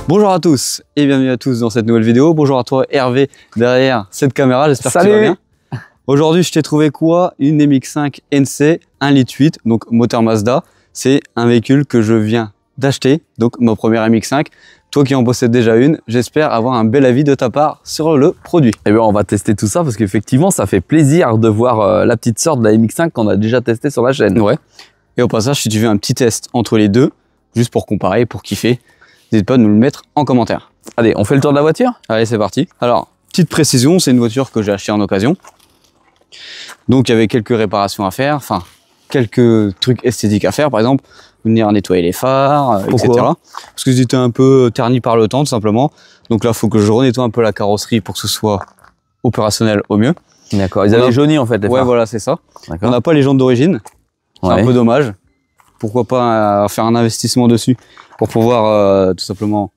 Bonjour à tous et bienvenue à tous dans cette nouvelle vidéo. Bonjour à toi Hervé derrière cette caméra, j'espère que tu vas bien. Aujourd'hui je t'ai trouvé quoi? Une MX5 NC 1,8 litre, donc moteur Mazda. C'est un véhicule que je viens d'acheter, donc ma première MX5. Toi qui en possèdes déjà une, j'espère avoir un bel avis de ta part sur le produit. Eh bien, on va tester tout ça parce qu'effectivement, ça fait plaisir de voir la petite sœur de la MX5 qu'on a déjà testé sur la chaîne. Ouais. Et au passage, si tu veux un petit test entre les deux, juste pour comparer, pour kiffer, n'hésite pas à nous le mettre en commentaire. Allez, on fait le tour de la voiture? Allez, c'est parti. Alors, petite précision, c'est une voiture que j'ai achetée en occasion. Donc, il y avait quelques réparations à faire, enfin, quelques trucs esthétiques à faire, par exemple, venir nettoyer les phares, etc. Parce que c'était un peu terni par le temps, tout simplement. Donc là, il faut que je renettoie un peu la carrosserie pour que ce soit opérationnel au mieux. D'accord, ils avaient jauni en fait les phares. Ouais, voilà, c'est ça. On n'a pas les jantes d'origine, c'est un peu dommage. Pourquoi pas faire un investissement dessus pour pouvoir tout simplement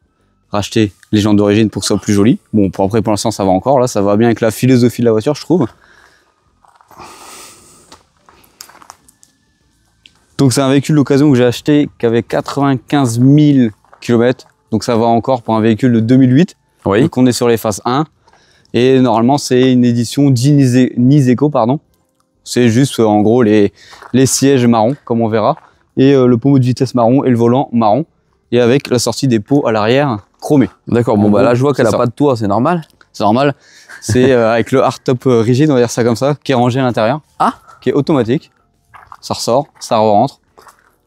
racheter les jantes d'origine pour que ce soit plus joli. Bon, pour l'instant, ça va encore. Là, ça va bien avec la philosophie de la voiture, je trouve. Donc c'est un véhicule d'occasion que j'ai acheté qui avait 95 000 km. Donc ça va encore pour un véhicule de 2008. Oui. Donc on est sur les phases 1. Et normalement c'est une édition Niseko, pardon. C'est juste en gros les sièges marron, comme on verra. Et le pommeau de vitesse marron et le volant marron. Et avec la sortie des pots à l'arrière chromés. D'accord, bon bah là je vois qu'elle a pas de toit, c'est normal. C'est normal. C'est avec le hardtop rigide, on va dire ça comme ça, qui est rangé à l'intérieur. Ah. Qui est automatique. Ça ressort, ça rentre,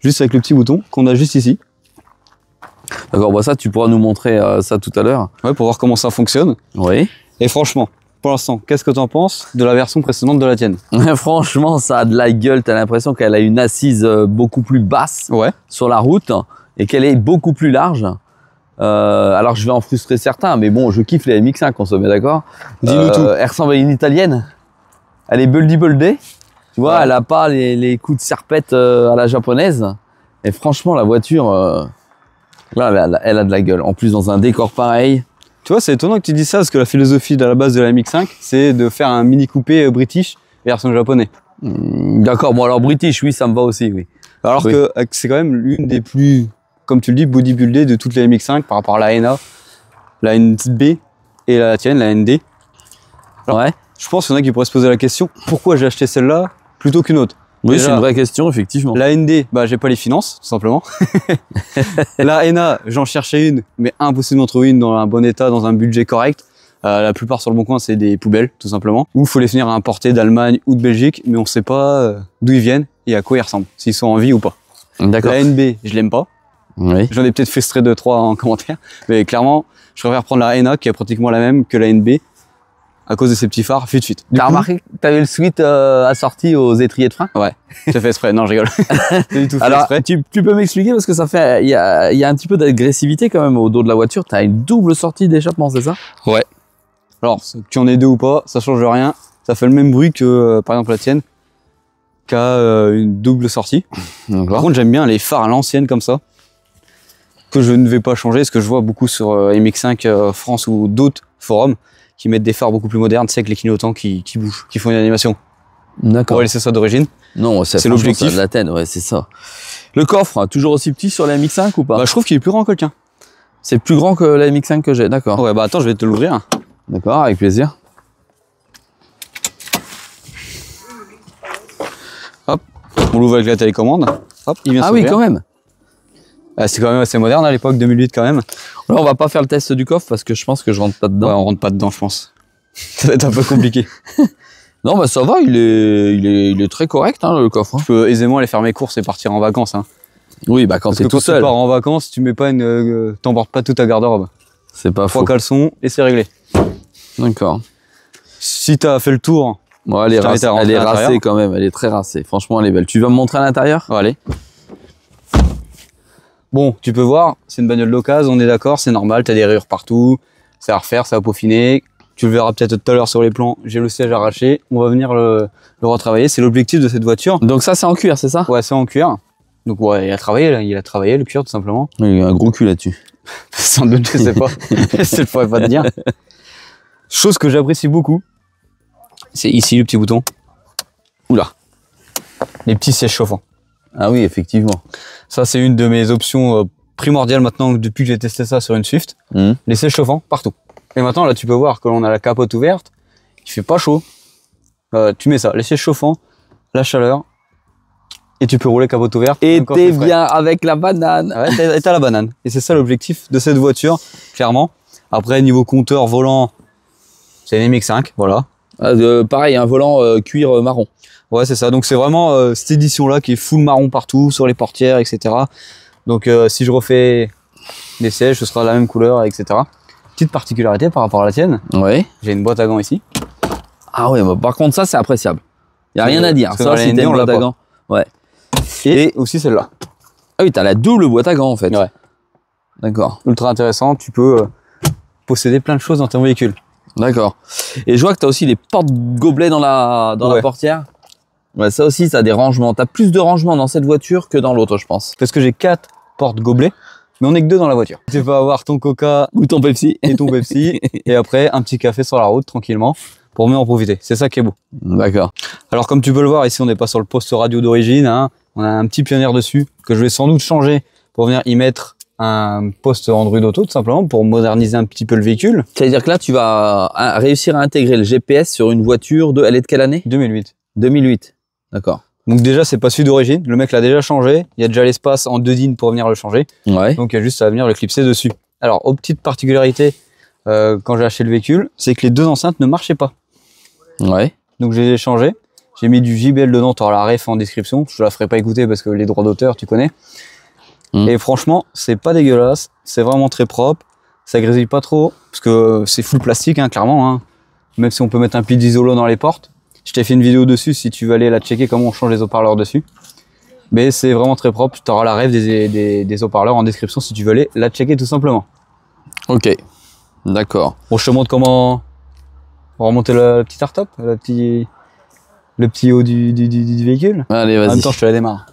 juste avec le petit bouton qu'on a juste ici. D'accord, bah ça tu pourras nous montrer ça tout à l'heure. Ouais, pour voir comment ça fonctionne. Oui. Et franchement, pour l'instant, qu'est-ce que tu en penses de la version précédente de la tienne? Franchement, ça a de la gueule, t'as l'impression qu'elle a une assise beaucoup plus basse sur la route et qu'elle est beaucoup plus large. Alors je vais en frustrer certains, mais bon, je kiffe les MX5, on se met d'accord. Dis-nous tout. Elle ressemble à une italienne. Elle est buldée. Tu vois, elle a pas les coups de serpette à la japonaise. Et franchement, la voiture, là, elle a de la gueule. En plus, dans un décor pareil. Tu vois, c'est étonnant que tu dises ça, parce que la philosophie de la base de la MX5, c'est de faire un mini coupé british version japonais. D'accord, bon alors british, oui, ça me va aussi, oui. Alors que c'est quand même l'une des plus, comme tu le dis, bodybuildées de toutes les MX5 par rapport à la NA, la NB et la tienne, la ND. Alors, je pense qu'il y en a qui pourraient se poser la question, pourquoi j'ai acheté celle-là plutôt qu'une autre? Oui, c'est une vraie question, effectivement. La ND, bah, j'ai pas les finances, tout simplement. La NA, j'en cherchais une, mais impossible d'en trouver une dans un bon état, dans un budget correct. La plupart sur le bon coin, c'est des poubelles, tout simplement. Ou faut les finir à importer d'Allemagne ou de Belgique, mais on sait pas d'où ils viennent et à quoi ils ressemblent, s'ils sont en vie ou pas. D'accord. La NB, je l'aime pas. Oui. J'en ai peut-être frustré 2-3 en commentaire, mais clairement, je préfère prendre la NA qui est pratiquement la même que la NB. À cause de ces petits phares, fuite. T'as remarqué que t'avais le suite assorti aux étriers de frein? Ouais. J'ai fait exprès, non je rigole. Du tout fait alors, exprès. Tu peux m'expliquer parce que ça fait, il y a un petit peu d'agressivité quand même au dos de la voiture. T'as une double sortie d'échappement, c'est ça? Ouais. Alors, que tu en aies deux ou pas, ça change rien. Ça fait le même bruit que, par exemple, la tienne, qui a une double sortie. Par contre, j'aime bien les phares à l'ancienne comme ça, que je ne vais pas changer, ce que je vois beaucoup sur MX5 France ou d'autres forums, qui mettent des phares beaucoup plus modernes, c'est avec les clignotants qui bougent, qui font une animation. D'accord. On va laisser ça d'origine. Non, c'est l'objectif. De la tête, ouais, c'est ça. Le coffre, toujours aussi petit sur la MX5 ou pas? Bah, je trouve qu'il est plus grand que le tien. C'est plus grand que la MX5 que j'ai, d'accord. Ouais, bah attends, je vais te l'ouvrir. D'accord, avec plaisir. Hop, on l'ouvre avec la télécommande. Hop, il vient s'ouvrir. Ah oui, quand même. C'est quand même assez moderne à l'époque, 2008 quand même. Là, on va pas faire le test du coffre parce que je pense que je rentre pas dedans. Ouais, on rentre pas dedans, je pense. Ça va être un peu compliqué. Non, bah ça va, il est très correct, hein, le coffre. Hein. Je peux aisément aller faire mes courses et partir en vacances. Hein. Oui, bah quand t'es tout seul. Quand tu pars en vacances, tu mets pas t'emportes pas toute ta garde-robe. C'est pas faux. 3 caleçons et c'est réglé. D'accord. Si t'as fait le tour, bon, elle est racée quand même, elle est très racée. Franchement, elle est belle. Tu vas me montrer à l'intérieur? Allez. Bon, tu peux voir, c'est une bagnole d'occasion, on est d'accord, c'est normal, t'as des rayures partout, ça va refaire, ça va peaufiner. Tu le verras peut-être tout à l'heure sur les plans, j'ai le siège arraché, on va venir le retravailler, c'est l'objectif de cette voiture. Donc ça c'est en cuir, c'est ça? Ouais, c'est en cuir. Donc ouais, il a travaillé le cuir tout simplement. Oui, il y a un gros cul là-dessus. Sans doute, je sais pas, je ne pourrais pas te dire. Chose que j'apprécie beaucoup, c'est ici le petit bouton. Oula, les petits sièges chauffants. Ah oui, effectivement. Ça, c'est une de mes options primordiales maintenant depuis que j'ai testé ça sur une Swift. Les sièges chauffants partout. Et maintenant, là, tu peux voir que l'on a la capote ouverte. Il fait pas chaud. Tu mets ça, les sièges chauffants, la chaleur. Et tu peux rouler capote ouverte. Et t'es bien avec la banane. Ouais, et t'as la banane. Et c'est ça l'objectif de cette voiture, clairement. Après, niveau compteur, volant, c'est une MX5, voilà. Pareil, un volant cuir marron. Ouais, c'est ça. Donc c'est vraiment cette édition-là qui est full marron partout, sur les portières, etc. Donc si je refais des sièges, ce sera la même couleur, etc. Petite particularité par rapport à la tienne. Ouais. J'ai une boîte à gants ici. Ah ouais, bah, par contre ça c'est appréciable. Y a rien à dire. Ça, si t'as une boîte à gants. Ouais. Et aussi celle-là. Ah oui, t'as la double boîte à gants en fait. Ouais. D'accord. Ultra intéressant. Tu peux posséder plein de choses dans ton véhicule. D'accord. Et je vois que t'as aussi les portes-gobelets dans la portière. Ouais, ça aussi, ça a des rangements. T'as plus de rangements dans cette voiture que dans l'autre, je pense. Parce que j'ai 4 portes-gobelets, mais on est que 2 dans la voiture. Tu peux avoir ton Coca ou ton Pepsi et ton Pepsi, et après un petit café sur la route tranquillement pour mieux en profiter. C'est ça qui est beau. D'accord. Alors comme tu peux le voir ici, on n'est pas sur le poste radio d'origine. Hein. On a un petit Pioneer dessus que je vais sans doute changer pour venir y mettre un poste Android Auto tout simplement pour moderniser un petit peu le véhicule. C'est-à-dire que là, tu vas réussir à intégrer le GPS sur une voiture elle est de quelle année? 2008. 2008. D'accord. Donc déjà, c'est pas celui d'origine. Le mec l'a déjà changé. Il y a déjà l'espace en 2 DIN pour venir le changer. Ouais. Donc il y a juste à venir le clipser dessus. Alors, aux petites particularités, quand j'ai acheté le véhicule, c'est que les 2 enceintes ne marchaient pas. Ouais. Donc je les ai changées. J'ai mis du JBL dedans. Tu auras la ref en description. Je te la ferai pas écouter parce que les droits d'auteur, tu connais. Et franchement, c'est pas dégueulasse. C'est vraiment très propre. Ça grésille pas trop parce que c'est full plastique, hein, clairement. Hein. Même si on peut mettre un pli d'isolo dans les portes. Je t'ai fait une vidéo dessus si tu veux aller la checker comment on change les haut-parleurs dessus. Mais c'est vraiment très propre. Tu auras la ref des haut-parleurs en description si tu veux aller la checker tout simplement. Ok, d'accord. Bon, je te montre comment remonter le petit hardtop, le petit haut du véhicule. Allez, vas-y. En même temps, je te la démarre.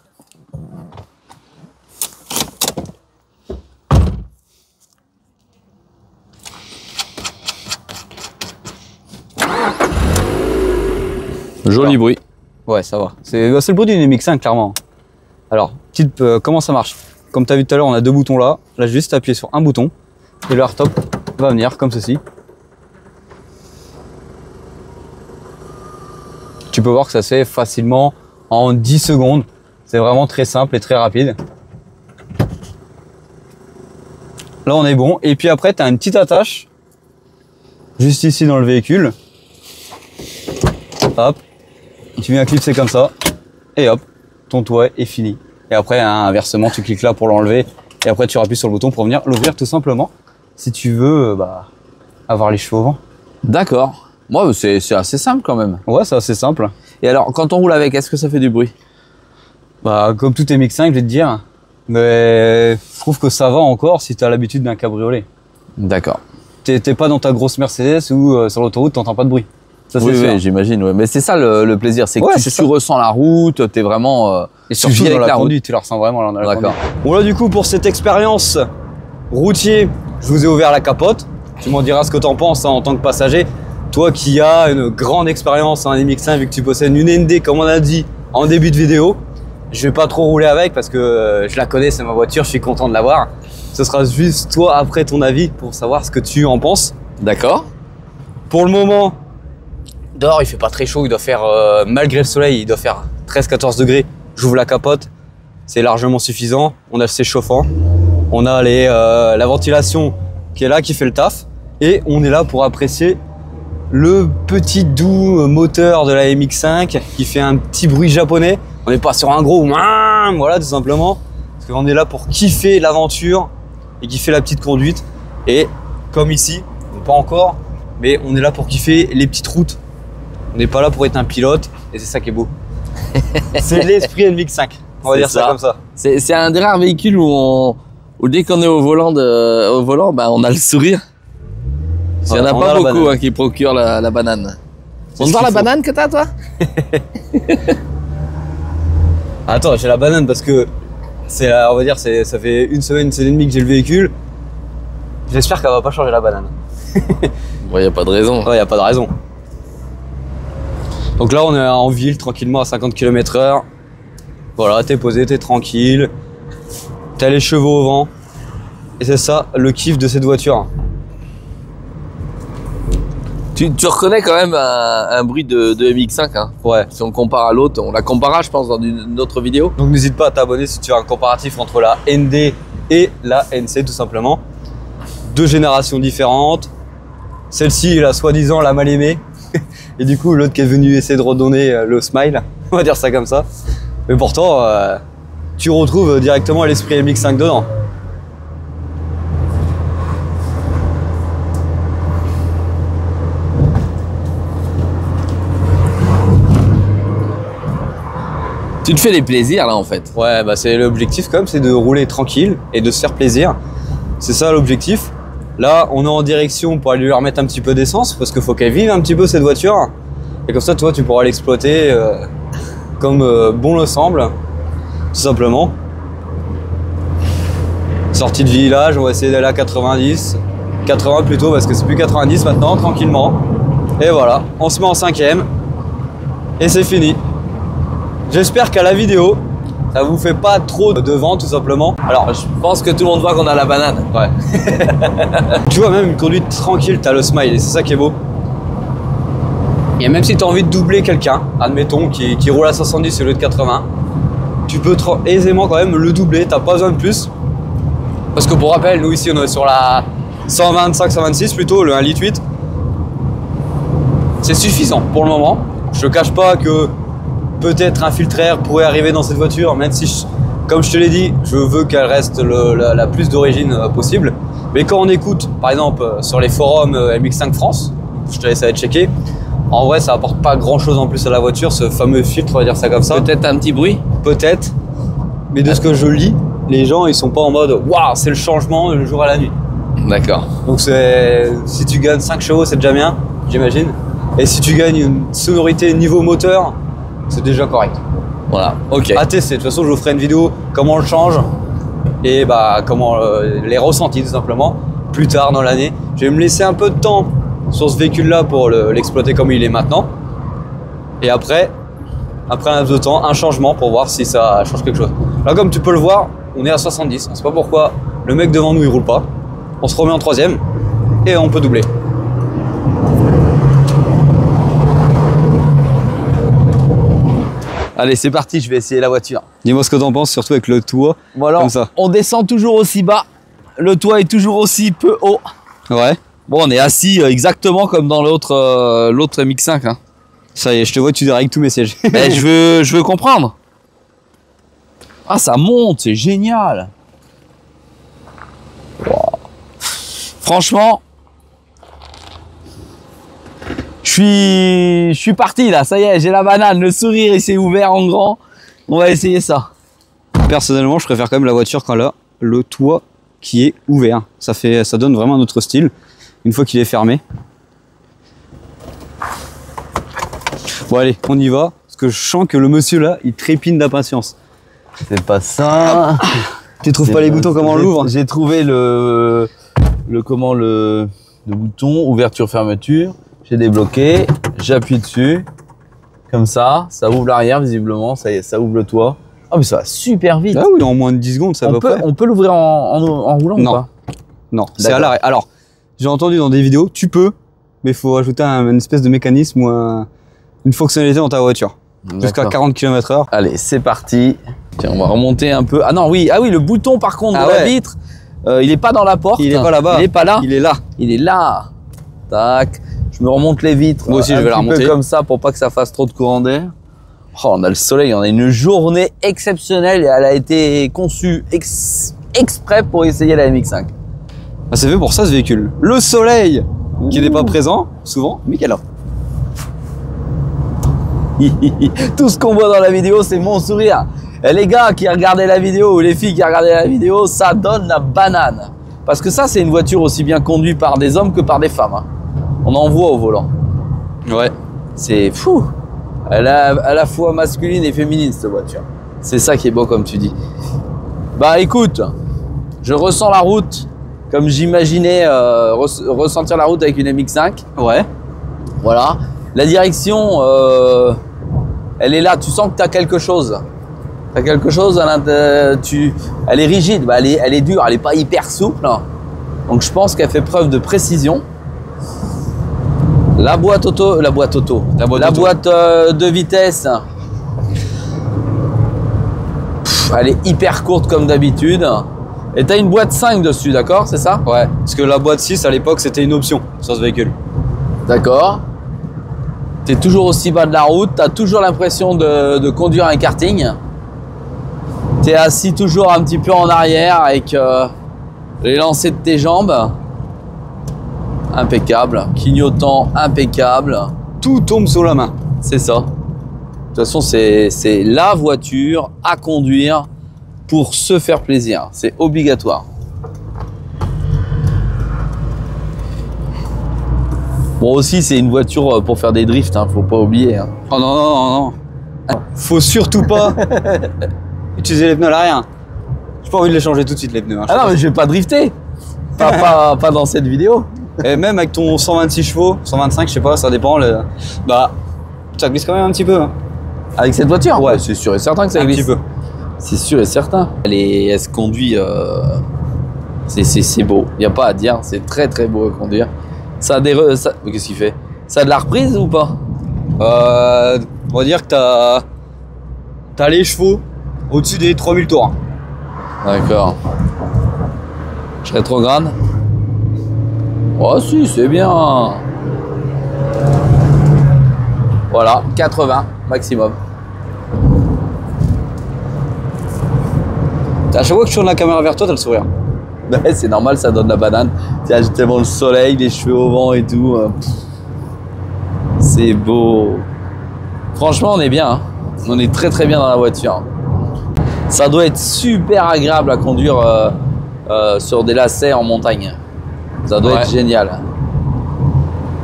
Joli bruit. Ouais, ça va. C'est le bruit d'une MX5, clairement. Alors, comment ça marche? Comme tu as vu tout à l'heure, on a 2 boutons là. Là, j'ai juste appuyé sur un bouton. Et le hardtop va venir comme ceci. Tu peux voir que ça se fait facilement en 10 secondes. C'est vraiment très simple et très rapide. Là, on est bon. Et puis après, tu as une petite attache. Juste ici dans le véhicule. Hop. Tu viens clipser comme ça. Et hop, ton toit est fini. Et après, inversement, tu cliques là pour l'enlever. Et après, tu appuies sur le bouton pour venir l'ouvrir tout simplement. Si tu veux avoir les cheveux au vent. D'accord. Moi, c'est assez simple quand même. Ouais, c'est assez simple. Et alors, quand on roule avec, est-ce que ça fait du bruit? Comme tout MX5, je vais te dire. Mais je trouve que ça va encore si tu as l'habitude d'un cabriolet. D'accord. T'es pas dans ta grosse Mercedes ou sur l'autoroute, t'entends pas de bruit. Ça, oui, j'imagine. Ouais. Mais c'est ça le plaisir, c'est que tu ressens la route, t'es vraiment. Et surtout dans la conduite, tu la ressens vraiment là dans la conduite. Bon là, du coup, pour cette expérience routier, je vous ai ouvert la capote. Tu m'en diras ce que t'en penses en tant que passager. Toi qui as une grande expérience en MX5, vu que tu possèdes une ND, comme on a dit en début de vidéo, je vais pas trop rouler avec parce que je la connais, c'est ma voiture, je suis content de l'avoir. Ce sera juste toi après ton avis pour savoir ce que tu en penses. D'accord. Pour le moment, dehors il fait pas très chaud, il doit faire, malgré le soleil, il doit faire 13-14 degrés. J'ouvre la capote, c'est largement suffisant. On a le sèche-chauffant, on a la ventilation qui est là, qui fait le taf. Et on est là pour apprécier le petit doux moteur de la MX5 qui fait un petit bruit japonais. On n'est pas sur un gros voilà, tout simplement. Parce qu'on est là pour kiffer l'aventure et kiffer la petite conduite. Et comme ici, pas encore, mais on est là pour kiffer les petites routes. On n'est pas là pour être un pilote et c'est ça qui est beau. C'est l'esprit MX5, on va dire ça comme ça. C'est un des rares véhicules où dès qu'on est au volant, on a le sourire. Il n'y en a pas beaucoup qui procurent la banane. On te voit la banane que t'as, toi? Attends, j'ai la banane parce que on va dire, ça fait une semaine et demie que j'ai le véhicule. J'espère qu'elle va pas changer la banane. Bon, y a pas de raison. Ouais, y a pas de raison. Donc là, on est en ville, tranquillement à 50 km/h. Voilà, t'es posé, t'es tranquille, t'as les chevaux au vent. Et c'est ça le kiff de cette voiture. Tu reconnais quand même un bruit de MX5, hein. Ouais. Si on compare à l'autre, on la comparera je pense dans une autre vidéo. Donc n'hésite pas à t'abonner si tu as un comparatif entre la ND et la NC tout simplement. Deux générations différentes. Celle-ci est la soi-disant la mal aimée. Et du coup l'autre qui est venu essayer de redonner le smile. On va dire ça comme ça. Mais pourtant, tu retrouves directement l'esprit MX5 dedans. Tu te fais des plaisirs là en fait. Ouais, bah c'est l'objectif quand même, c'est de rouler tranquille et de se faire plaisir. C'est ça l'objectif. Là, on est en direction pour aller lui remettre un petit peu d'essence parce qu'il faut qu'elle vive un petit peu cette voiture. Et comme ça, toi, tu pourras l'exploiter comme bon le semble, tout simplement. Sortie de village, on va essayer d'aller à 90. 80 plutôt parce que c'est plus 90 maintenant, tranquillement. Et voilà, on se met en 5e et c'est fini. J'espère qu'à la vidéo, ça vous fait pas trop de vent tout simplement. Alors, je pense que tout le monde voit qu'on a la banane. Ouais. Tu vois, même une conduite tranquille, t'as le smile et c'est ça qui est beau. Et même si tu as envie de doubler quelqu'un, admettons, qui roule à 70 au lieu de 80, tu peux aisément quand même le doubler, t'as pas besoin de plus. Parce que pour rappel, nous ici on est sur la 125-126 plutôt, le 1,8 litre. C'est suffisant pour le moment. Je te cache pas que peut-être un filtre air pourrait arriver dans cette voiture, même si, comme je te l'ai dit, je veux qu'elle reste la plus d'origine possible. Mais quand on écoute, par exemple, sur les forums MX5 France, je te laisse aller checker, en vrai, ça apporte pas grand-chose en plus à la voiture, ce fameux filtre, on va dire ça comme ça. Peut-être un petit bruit. Peut-être, mais de ce que je lis, les gens, ils sont pas en mode « Waouh, c'est le changement le jour à la nuit ». D'accord. Donc si tu gagnes 5 chevaux, c'est déjà bien, j'imagine. Et si tu gagnes une sonorité niveau moteur, c'est déjà correct. Voilà, ok. À tester. De toute façon, je vous ferai une vidéo comment on le change et bah comment les ressentis tout simplement plus tard dans l'année. Je vais me laisser un peu de temps sur ce véhicule-là pour l'exploiter comme il est maintenant. Et après un laps de temps, un changement pour voir si ça change quelque chose. Là, comme tu peux le voir, on est à 70. On sait pas pourquoi le mec devant nous il roule pas. On se remet en 3e et on peut doubler. Allez, c'est parti, je vais essayer la voiture. Dis-moi ce que t'en penses, surtout avec le toit. Voilà, comme ça. On descend toujours aussi bas. Le toit est toujours aussi peu haut. Ouais. Bon, on est assis exactement comme dans l'autre MX5. Hein. Ça y est, je te vois, tu dérègles tous mes sièges. Mais je veux comprendre. Ah, ça monte, c'est génial. Wow. Franchement, je suis parti là, ça y est, j'ai la banane, le sourire il s'est ouvert en grand. On va essayer ça. Personnellement, je préfère quand même la voiture quand elle a le toit qui est ouvert. Ça donne vraiment un autre style une fois qu'il est fermé. Bon allez, on y va, parce que je sens que le monsieur là, il trépine d'impatience. C'est pas ça. Tu trouves pas les boutons, comment on l'ouvre? J'ai trouvé le bouton ouverture fermeture. J'ai débloqué, j'appuie dessus, comme ça ouvre l'arrière visiblement, ça y est, ça ouvre le toit. Ah mais ça va super vite. Ah oui, en moins de 10 secondes, ça va pas. On peut l'ouvrir en roulant non. ou pas? Non, c'est à l'arrêt. Alors, j'ai entendu dans des vidéos, tu peux, mais il faut ajouter une espèce de mécanisme ou une fonctionnalité dans ta voiture. Jusqu'à 40 km/h. Allez, c'est parti. Tiens, on va remonter un peu. Ah non, oui, le bouton par contre de la vitre, il est pas dans la porte. Il est pas là-bas. Il est pas là. Il est là. Il est là. Tac. Je me remonte les vitres. Moi aussi, je vais la remonter. Un peu comme ça pour pas que ça fasse trop de courant d'air. Oh, on a le soleil, on a une journée exceptionnelle et elle a été conçue exprès pour essayer la MX5. Ah, c'est fait pour ça ce véhicule. Le soleil qui n'est pas présent souvent, mais qui est là. Tout ce qu'on voit dans la vidéo, c'est mon sourire. Et les gars qui regardaient la vidéo ou les filles qui regardaient la vidéo, ça donne la banane. Parce que ça, c'est une voiture aussi bien conduite par des hommes que par des femmes. Hein. On en voit au volant. Ouais. C'est fou. Elle a à la fois masculine et féminine, cette voiture. C'est ça qui est beau, comme tu dis. Bah écoute, je ressens la route comme j'imaginais ressentir la route avec une MX5. Ouais. Voilà. La direction, elle est là. Tu sens que tu as quelque chose. T'as quelque chose à l'intérieur, elle est rigide, bah, elle est dure, elle est pas hyper souple. Donc je pense qu'elle fait preuve de précision. La boîte de vitesse, elle est hyper courte comme d'habitude. Et tu as une boîte 5 dessus, d'accord, c'est ça? Ouais, parce que la boîte 6 à l'époque c'était une option sur ce véhicule. D'accord. Tu es toujours aussi bas de la route, tu as toujours l'impression de conduire un karting. Tu es assis toujours un petit peu en arrière avec les lancers de tes jambes. Impeccable, clignotant impeccable. Tout tombe sous la main. C'est ça. De toute façon, c'est la voiture à conduire pour se faire plaisir. C'est obligatoire. Bon, aussi, c'est une voiture pour faire des drifts, hein, faut pas oublier. Hein. Oh non, non, non, non. Faut surtout pas utiliser les pneus à l'arrière. J'ai pas envie de les changer tout de suite, les pneus. Hein, ah non, mais je vais pas drifter. Pas dans cette vidéo. Et même avec ton 126 chevaux, 125, je sais pas, ça dépend. Bah, ça glisse quand même un petit peu. Hein. Avec cette voiture? Ouais, c'est sûr et certain que ça glisse. Un petit peu. C'est sûr et certain. Elle se conduit, c'est beau. Il n'y a pas à dire, c'est très très beau à conduire. Ça a des... Qu'est-ce qu'il fait? Ça a de la reprise ou pas? On va dire que t'as les chevaux au-dessus des 3000 tours. D'accord. Je rétrograde. Oh si, c'est bien. Voilà, 80 maximum. À chaque fois que je tourne la caméra vers toi, t'as le sourire. Ouais, c'est normal, ça donne la banane. Tiens, j'ai tellement le soleil, les cheveux au vent et tout. C'est beau. Franchement, on est bien. Hein. On est très très bien dans la voiture. Ça doit être super agréable à conduire sur des lacets en montagne. Ça doit être génial.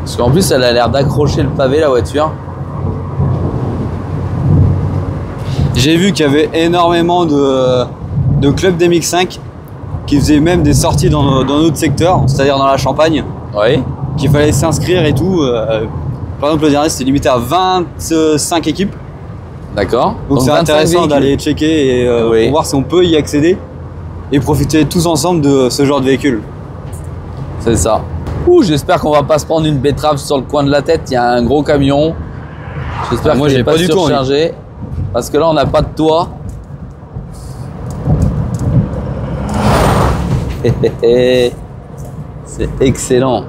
Parce qu'en plus, elle a l'air d'accrocher le pavé, la voiture. J'ai vu qu'il y avait énormément de clubs d'MX5 qui faisaient même des sorties dans notre secteur, c'est-à-dire dans la Champagne. Oui. Qu'il fallait s'inscrire et tout. Par exemple, le dernier, c'était limité à 25 équipes. D'accord. Donc c'est intéressant d'aller checker et pour voir si on peut y accéder et profiter tous ensemble de ce genre de véhicule. C'est ça. Ouh, j'espère qu'on va pas se prendre une betterave sur le coin de la tête. Il y a un gros camion. J'espère qu'il n'est pas surchargé. Parce que là, on n'a pas de toit. C'est excellent.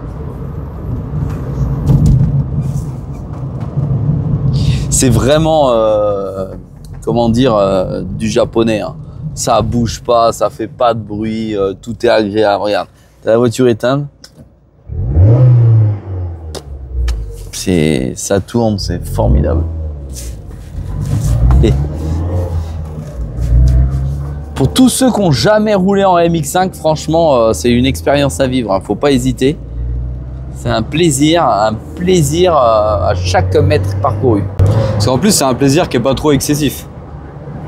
C'est vraiment, comment dire, du japonais. Hein. Ça bouge pas, ça fait pas de bruit, tout est agréable. Regarde, la voiture éteinte. Ça tourne, c'est formidable. Et pour tous ceux qui n'ont jamais roulé en MX5, franchement, c'est une expérience à vivre. Hein. Faut pas hésiter. C'est un plaisir à chaque mètre parcouru. Parce qu'en plus, c'est un plaisir qui est pas trop excessif.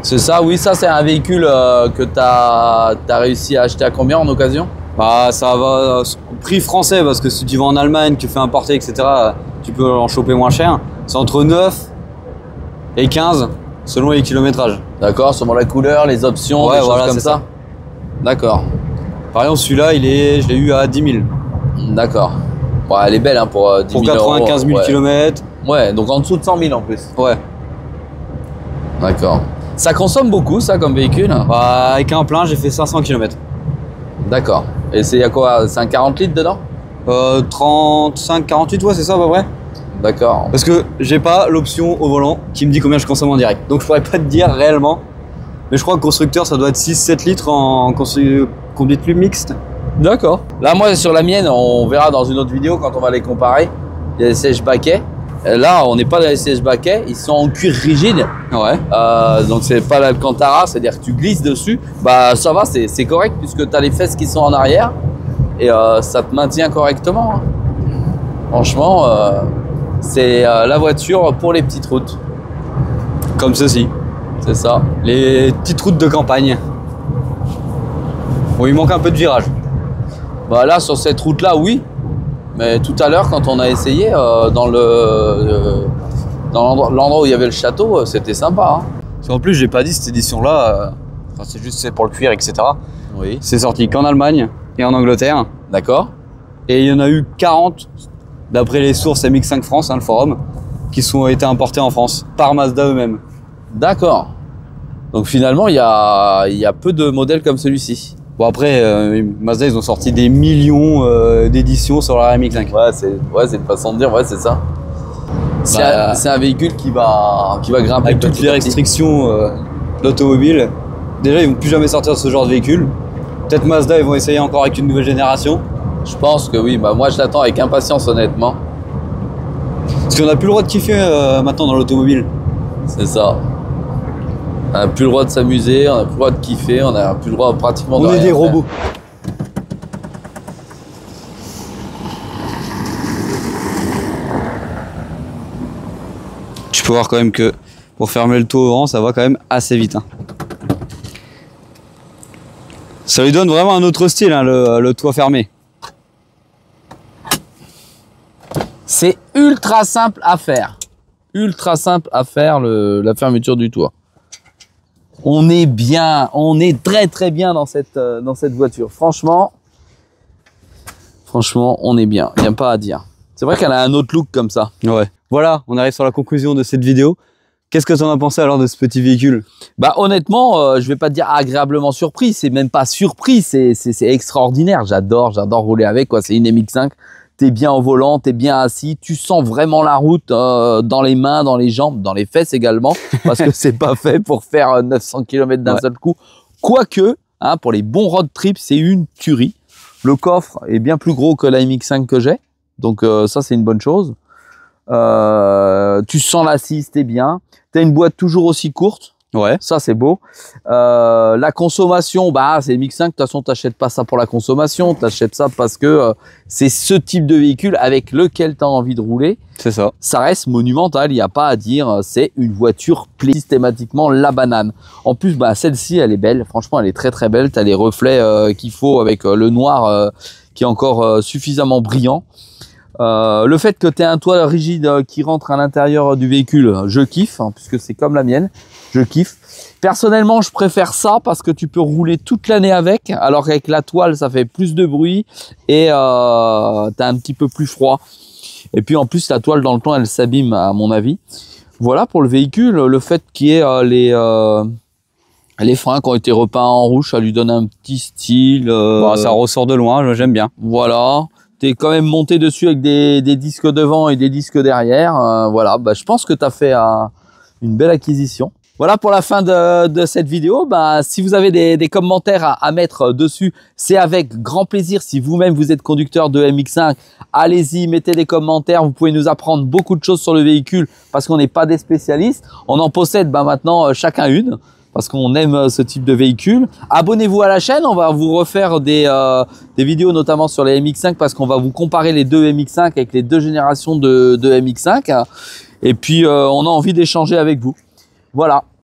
C'est ça, oui, ça c'est un véhicule que tu as réussi à acheter à combien en occasion? Bah, ça va au prix français, parce que si tu vas en Allemagne, tu fais importer, etc., tu peux en choper moins cher. C'est entre 9 et 15 selon les kilométrages. D'accord, selon la couleur, les options, des choses comme ça. D'accord. Par exemple, celui-là, je l'ai eu à 10 000. D'accord. Bon, elle est belle hein, pour 10 000 pour 95 000 km. Ouais, donc en dessous de 100 000 en plus. Ouais. D'accord. Ça consomme beaucoup, ça, comme véhicule? Bah, avec un plein, j'ai fait 500 km. D'accord. Et c'est à quoi? C'est un 40 litres dedans? 35, 48, ouais, c'est ça à peu près. D'accord. Parce que j'ai pas l'option au volant qui me dit combien je consomme en direct. Donc je pourrais pas te dire réellement. Mais je crois que constructeur, ça doit être 6-7 litres en conduite plus mixte. D'accord. Là, moi, sur la mienne, on verra dans une autre vidéo quand on va les comparer. Il y a des sièges baquets. Là, on n'est pas dans les sièges baquets. Ils sont en cuir rigide. Ouais. Donc, c'est pas l'Alcantara, c'est-à-dire que tu glisses dessus. Bah, ça va, c'est correct puisque tu as les fesses qui sont en arrière. Et ça te maintient correctement. Hein. Franchement, c'est la voiture pour les petites routes. Comme ceci. C'est ça. Les petites routes de campagne. Bon, il manque un peu de virage. Bah là, sur cette route-là, oui. Mais tout à l'heure, quand on a essayé dans l'endroit où il y avait le château, c'était sympa. Hein. Parce qu'en plus, j'ai pas dit cette édition-là, c'est juste pour le cuir, etc. Oui. C'est sorti qu'en Allemagne et en Angleterre. D'accord. Et il y en a eu 40, d'après les sources MX5 France, hein, le forum, qui sont été importés en France par Mazda eux-mêmes. D'accord. Donc finalement, il y a peu de modèles comme celui-ci. Bon après, Mazda, ils ont sorti des millions d'éditions sur la MX5. Ouais, c'est une façon de dire, ouais, c'est ça. C'est un véhicule qui va grimper. Avec toutes les restrictions d'automobile, déjà, ils vont plus jamais sortir de ce genre de véhicule. Peut-être Mazda, ils vont essayer encore avec une nouvelle génération. Je pense que oui, moi je l'attends avec impatience, honnêtement. Parce qu'on n'a plus le droit de kiffer maintenant dans l'automobile. C'est ça. On n'a plus le droit de s'amuser, on n'a plus le droit de kiffer, on n'a plus le droit pratiquement de rien. On est des robots. Tu peux voir quand même que pour fermer le toit au vent, ça va quand même assez vite. Hein. Ça lui donne vraiment un autre style, hein, le toit fermé. C'est ultra simple à faire. Ultra simple à faire la fermeture du toit. On est bien, on est très très bien dans cette voiture. Franchement, on est bien. Il n'y a pas à dire. C'est vrai qu'elle a un autre look comme ça. Ouais. Voilà, on arrive sur la conclusion de cette vidéo. Qu'est-ce que tu en as pensé alors de ce petit véhicule? Bah honnêtement, je vais pas te dire agréablement surpris. C'est même pas surpris, c'est extraordinaire. J'adore rouler avec, quoi. C'est une MX5. T'es bien au volant, t'es bien assis, tu sens vraiment la route dans les mains, dans les jambes, dans les fesses également, parce que c'est pas fait pour faire 900 km d'un seul coup. Quoique, hein, pour les bons road trips, c'est une tuerie. Le coffre est bien plus gros que la MX5 que j'ai, donc ça c'est une bonne chose. Tu sens l'assise, t'es bien. T'as une boîte toujours aussi courte. Ouais. Ça, c'est beau. La consommation, bah, c'est MX5. De toute façon, t'achètes pas ça pour la consommation. T'achètes ça parce que c'est ce type de véhicule avec lequel t'as envie de rouler. C'est ça. Ça reste monumental. Il n'y a pas à dire. C'est une voiture systématiquement la banane. En plus, bah, celle-ci, elle est belle. Franchement, elle est très, très belle. T'as les reflets qu'il faut avec le noir qui est encore suffisamment brillant. Le fait que tu aies un toit rigide qui rentre à l'intérieur du véhicule, je kiffe, hein, puisque c'est comme la mienne, je kiffe. Personnellement, je préfère ça parce que tu peux rouler toute l'année avec, alors qu'avec la toile, ça fait plus de bruit et tu as un petit peu plus froid. Et puis en plus, la toile dans le temps, elle s'abîme à mon avis. Voilà pour le véhicule, le fait qu'il y ait les freins qui ont été repeints en rouge, ça lui donne un petit style. Bon, ça ressort de loin, j'aime bien. Voilà. T'es quand même monté dessus avec des disques devant et des disques derrière. Voilà, bah, je pense que tu as fait une belle acquisition. Voilà pour la fin de cette vidéo. Bah, si vous avez des commentaires à mettre dessus, c'est avec grand plaisir. Si vous-même vous êtes conducteur de MX5, allez-y, mettez des commentaires. Vous pouvez nous apprendre beaucoup de choses sur le véhicule parce qu'on n'est pas des spécialistes. On en possède maintenant chacun une, parce qu'on aime ce type de véhicule. Abonnez-vous à la chaîne, on va vous refaire des vidéos notamment sur les MX5 parce qu'on va vous comparer les deux MX5 avec les deux générations de MX5. Et puis, on a envie d'échanger avec vous. Voilà.